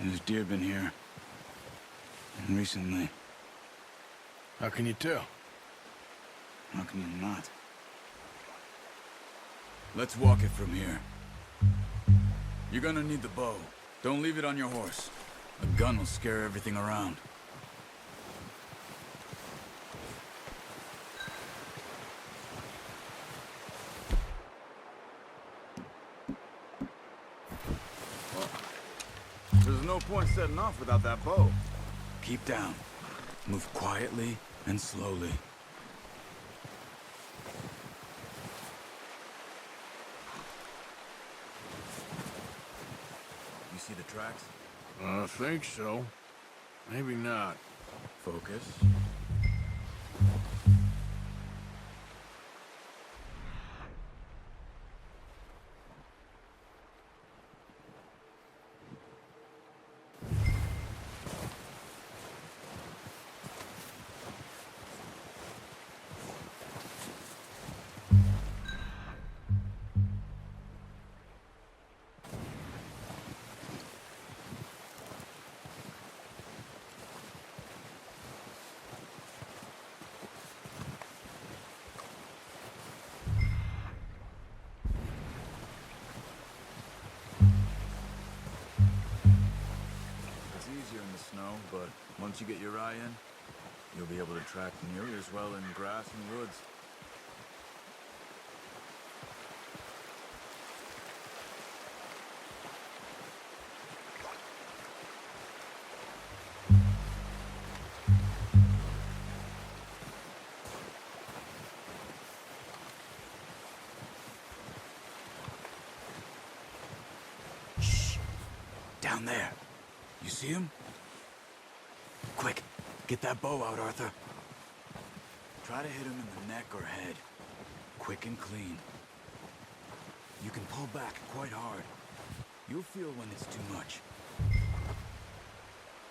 There's deer been here. And recently. How can you tell? How can you not? Let's walk it from here. You're gonna need the bow. Don't leave it on your horse. A gun will scare everything around. There's no point setting off without that bow. Keep down. Move quietly and slowly. You see the tracks? I think so. Maybe not. Focus. It's easier in the snow, but once you get your eye in, you'll be able to track nearly as well in grass and woods. Shh! Down there. You see him? Quick, get that bow out, Arthur. Try to hit him in the neck or head. Quick and clean. You can pull back quite hard. You'll feel when it's too much.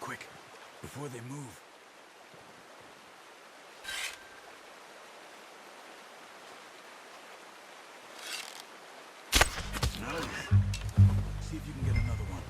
Quick, before they move. Nice. See if you can get another one.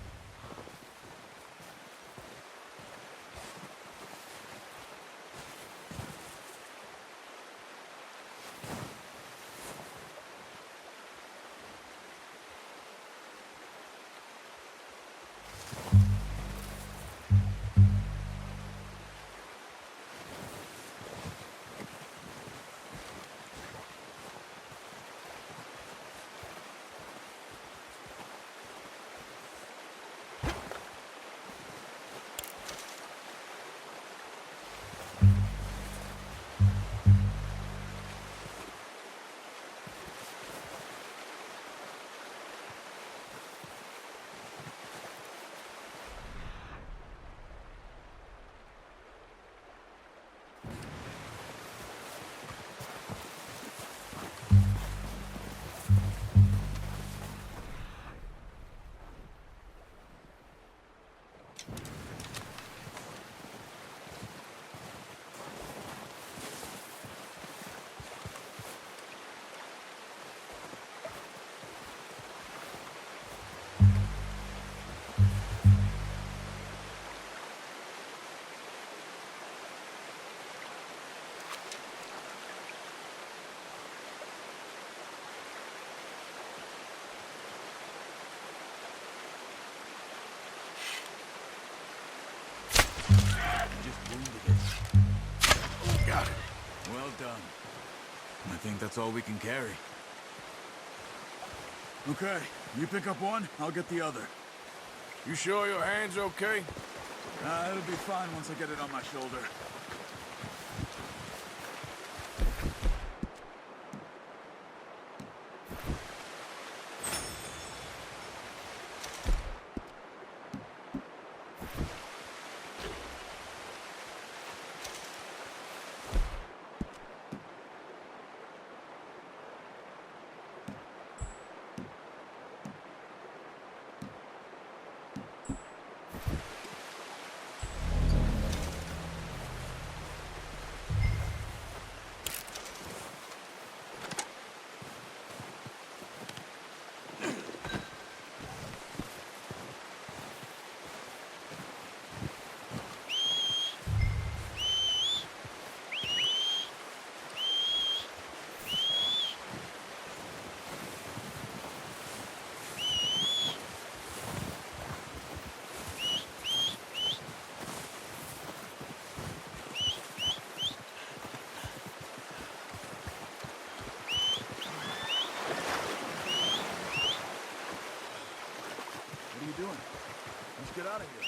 Just wounded it. Got it. Well done. I think that's all we can carry. Okay, you pick up one, I'll get the other. You sure your hand's okay? It'll be fine once I get it on my shoulder. out of here.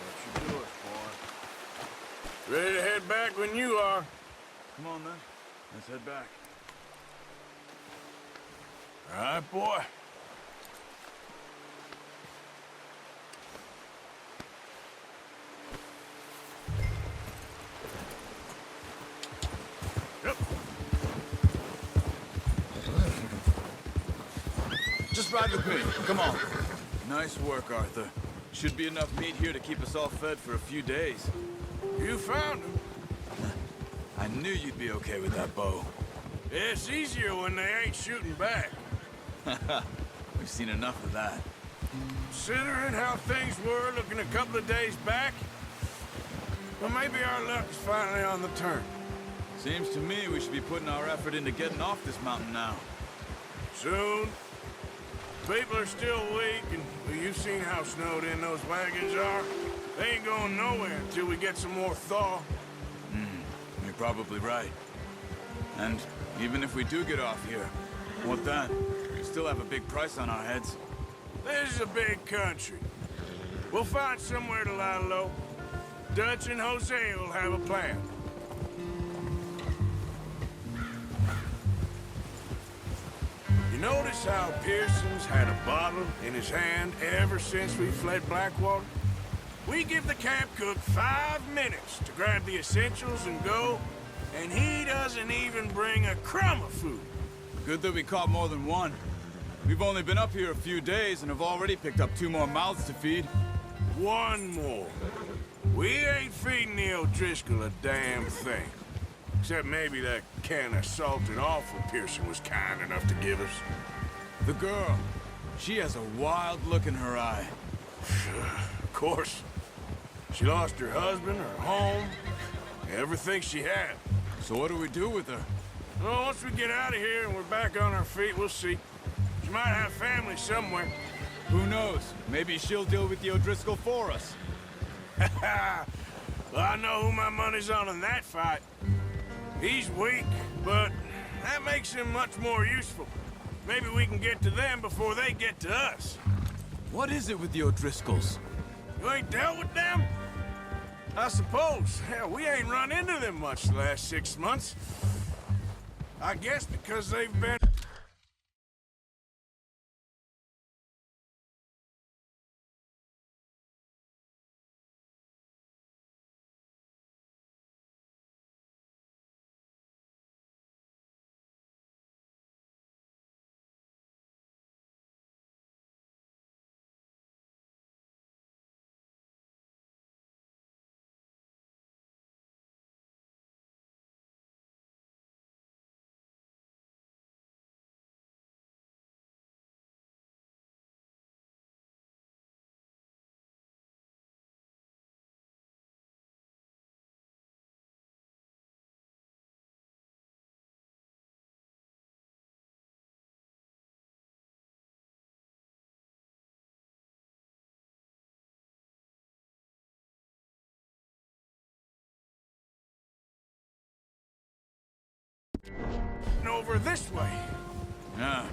What you do it for? Ready to head back when you are. Come on, then. Let's head back. All right, boy. Yep. Just ride with me. Come on. Nice work, Arthur. Should be enough meat here to keep us all fed for a few days. You found him. I knew you'd be okay with that bow. It's easier when they ain't shooting back. We've seen enough of that. Considering how things were looking a couple of days back, well, maybe our luck is finally on the turn. Seems to me we should be putting our effort into getting off this mountain now. Soon. People are still weak, and well, you've seen how snowed in those wagons are. They ain't going nowhere until we get some more thaw. You're probably right. And even if we do get off here, what then? We still have a big price on our heads. This is a big country. We'll find somewhere to lie low. Dutch and Jose will have a plan. You notice how Pearson's had a bottle in his hand ever since we fled Blackwater? We give the camp cook 5 minutes to grab the essentials and go, and he doesn't even bring a crumb of food. Good that we caught more than one. We've only been up here a few days and have already picked up 2 more mouths to feed. One more. We ain't feeding the O'Driscoll a damn thing. Except maybe that can of salted offal Pearson was kind enough to give us. The girl, she has a wild look in her eye. Of course. She lost her husband, her home, everything she had. So what do we do with her? Well, once we get out of here and we're back on our feet, we'll see. She might have family somewhere. Who knows? Maybe she'll deal with the O'Driscoll for us. Well, I know who my money's on in that fight. He's weak, but that makes him much more useful. Maybe we can get to them before they get to us. What is it with the O'Driscolls? You ain't dealt with them? I suppose. Hell, we ain't run into them much the last 6 months. I guess because they've been... over this way. Yeah.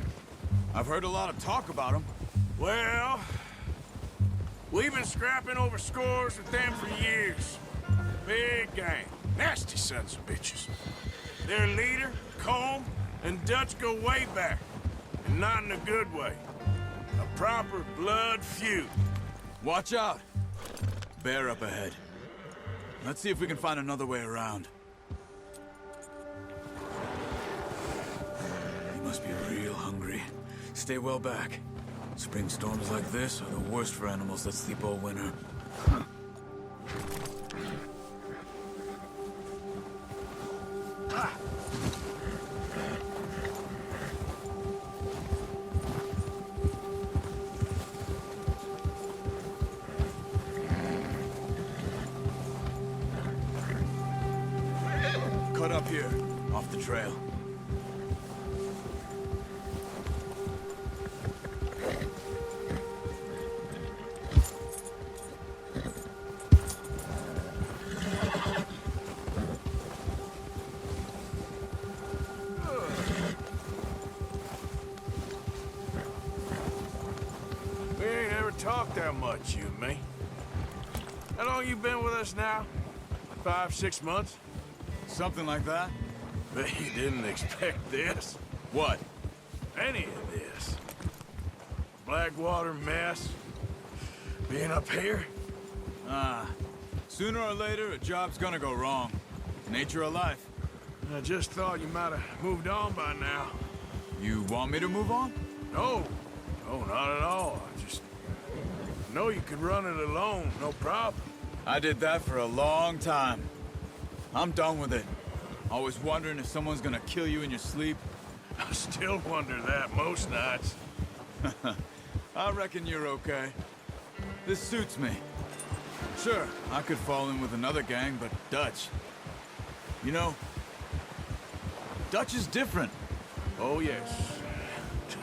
I've heard a lot of talk about them. Well, we've been scrapping over scores with them for years. Big gang. Nasty sons of bitches. Their leader, Colm, and Dutch go way back. And not in a good way. A proper blood feud. Watch out! Bear up ahead. Let's see if we can find another way around. He must be real hungry. Stay well back. Spring storms like this are the worst for animals that sleep all winter. Cut up here, off the trail. much, you and me. How long you been with us now? 5, 6 months? Something like that? Bet you didn't expect this. What? Any of this. Blackwater mess. Being up here? Sooner or later, a job's gonna go wrong. Nature of life. I just thought you might have moved on by now. You want me to move on? No. No, not at all. I just know you could run it alone, no problem. I did that for a long time. I'm done with it. Always wondering if someone's gonna kill you in your sleep. I still wonder that most nights. I reckon you're okay. This suits me. Sure, I could fall in with another gang, but Dutch... You know, Dutch is different. Oh, yes.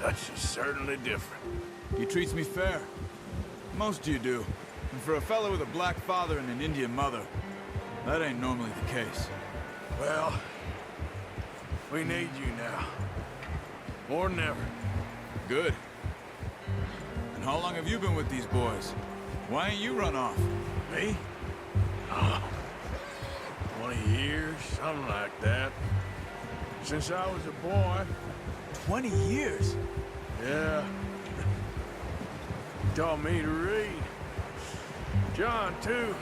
Dutch is certainly different. He treats me fair. Most of you do. And for a fellow with a black father and an Indian mother, that ain't normally the case. Well, we need you now. More than ever. Good. And how long have you been with these boys? Why ain't you run off? Me? Oh, 20 years, something like that. Since I was a boy. 20 years? Yeah. Taught me to read. John, too.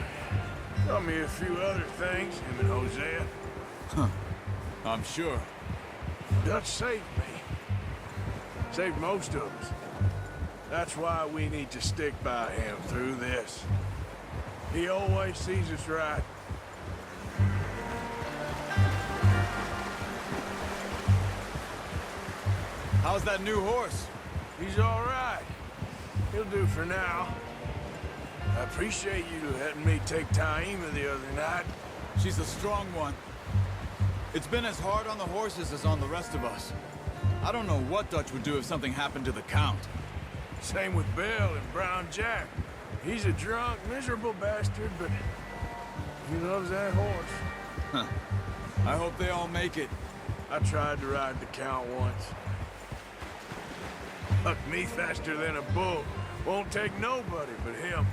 Taught me a few other things, him and Hosea. Huh. I'm sure. Dutch saved me. Saved most of us. That's why we need to stick by him through this. He always sees us right. How's that new horse? He's all right. He'll do for now. I appreciate you letting me take Taima the other night. She's a strong one. It's been as hard on the horses as on the rest of us. I don't know what Dutch would do if something happened to the Count. Same with Bill and Brown Jack. He's a drunk, miserable bastard, but he loves that horse. Huh. I hope they all make it. I tried to ride the Count once. Bucked me faster than a bull. Won't take nobody but him.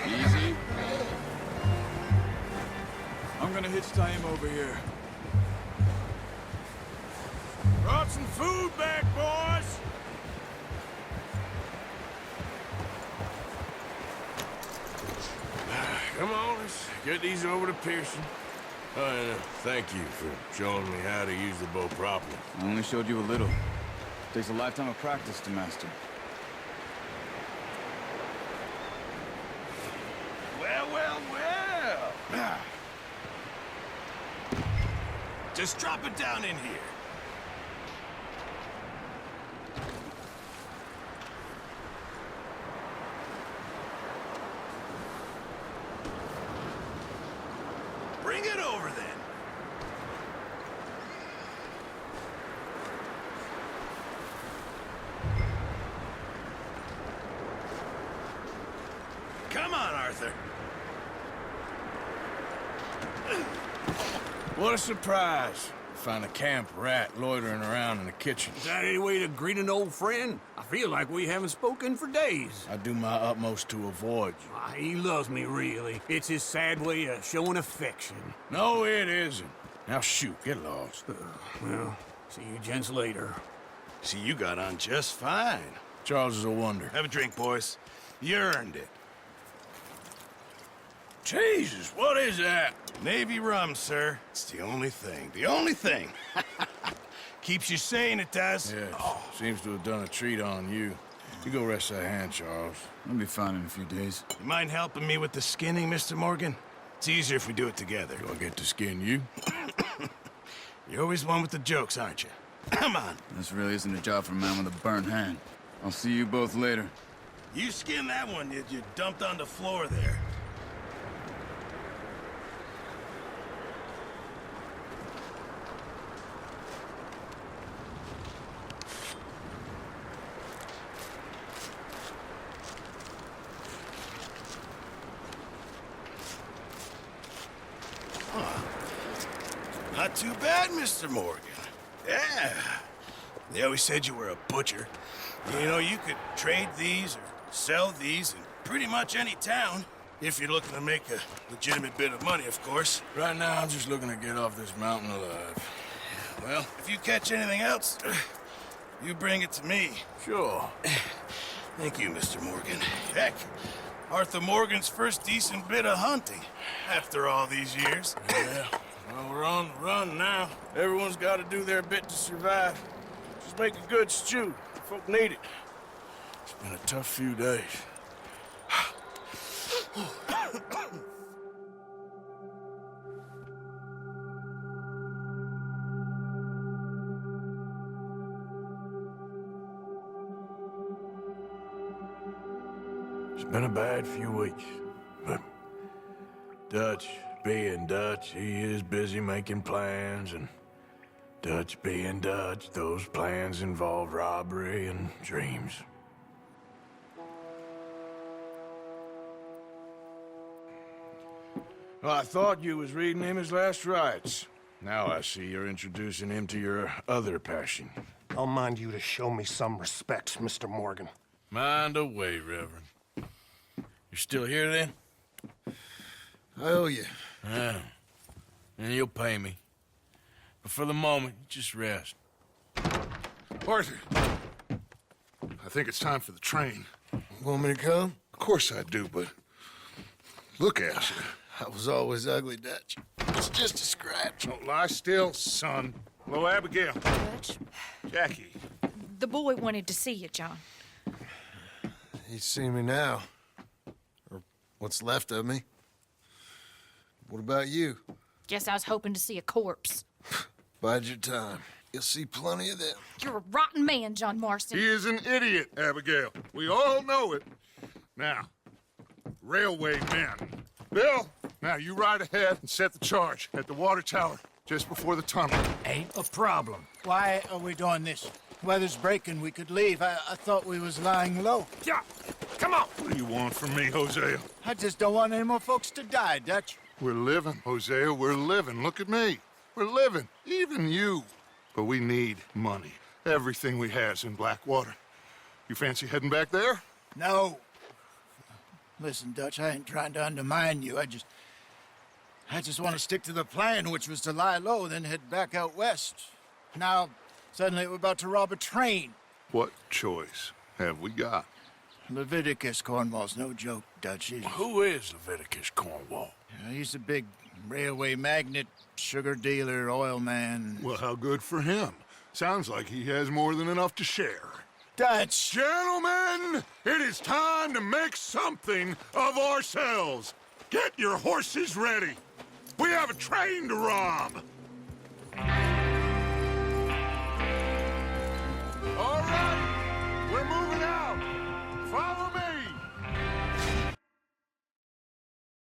Easy. I'm gonna hitch Taima over here. Brought some food back, boys! Come on, let's get these over to Pearson. Oh, and thank you for showing me how to use the bow properly. I only showed you a little. Takes a lifetime of practice to master. Well, well, well! Just drop it down in here. Bring it over, then. Come on, Arthur. What a surprise. Find a camp rat loitering around in the kitchen. Is that any way to greet an old friend? I feel like we haven't spoken for days. I do my utmost to avoid you. He loves me, really. It's his sad way of showing affection. No, it isn't. Now shoot, get lost. Well, see you gents later. See, you got on just fine. Charles is a wonder. Have a drink, boys. You earned it. Jesus, what is that? Navy rum, sir. It's the only thing. The only thing. Keeps you sane, it does. Yes. Seems to have done a treat on you. You go rest that hand, Charles. I'll be fine in a few days. You mind helping me with the skinning, Mr. Morgan? It's easier if we do it together. Do I get to skin you? You're always one with the jokes, aren't you? Come on. This really isn't a job for a man with a burnt hand. I'll see you both later. You skinned that one that you dumped on the floor there. Not too bad, Mr. Morgan. Yeah. They always said you were a butcher. You know, you could trade these or sell these in pretty much any town. If you're looking to make a legitimate bit of money, of course. Right now, I'm just looking to get off this mountain alive. Well, if you catch anything else, you bring it to me. Sure. Thank you, Mr. Morgan. Heck, Arthur Morgan's first decent bit of hunting after all these years. Yeah. Well, we're on the run now. Everyone's got to do their bit to survive. Just make a good stew. Folk need it. It's been a tough few days. It's been a bad few weeks, but Dutch being Dutch, he is busy making plans, and Dutch being Dutch, those plans involve robbery and dreams. Well, I thought you was reading him his last rites. Now I see you're introducing him to your other passion. I'll mind you to show me some respect, Mr. Morgan. Mind away, Reverend. You're still here, then? I owe you. Yeah. And you'll pay me. But for the moment, just rest. Arthur, I think it's time for the train. Want me to come? Of course I do, but look at you. I was always ugly, Dutch. It's just a scratch. Don't lie still, son. Hello, Abigail. Dutch, Jackie. the boy wanted to see you, John. He's seen me now. Or what's left of me. What about you? Guess I was hoping to see a corpse. Bide your time. You'll see plenty of them. You're a rotten man, John Marston. He is an idiot, Abigail. We all know it. Now, railway men. Bill, now you ride ahead and set the charge at the water tower just before the tunnel. Ain't a problem. Why are we doing this? Weather's breaking, we could leave. I thought we was lying low. Yeah, come on. What do you want from me, Hosea? I just don't want any more folks to die, Dutch. We're living, Hosea, we're living. Look at me. We're living, even you. But we need money. Everything we has in Blackwater. You fancy heading back there? No. Listen, Dutch, I ain't trying to undermine you. I just want to stick to the plan, which was to lie low, then head back out west. Now, suddenly we're about to rob a train. What choice have we got? Leviticus Cornwall's no joke, Dutch. Who is Leviticus Cornwall? He's a big railway magnate, sugar dealer, oil man. Well, how good for him. Sounds like he has more than enough to share. Dutch! Gentlemen, it is time to make something of ourselves. Get your horses ready. We have a train to rob.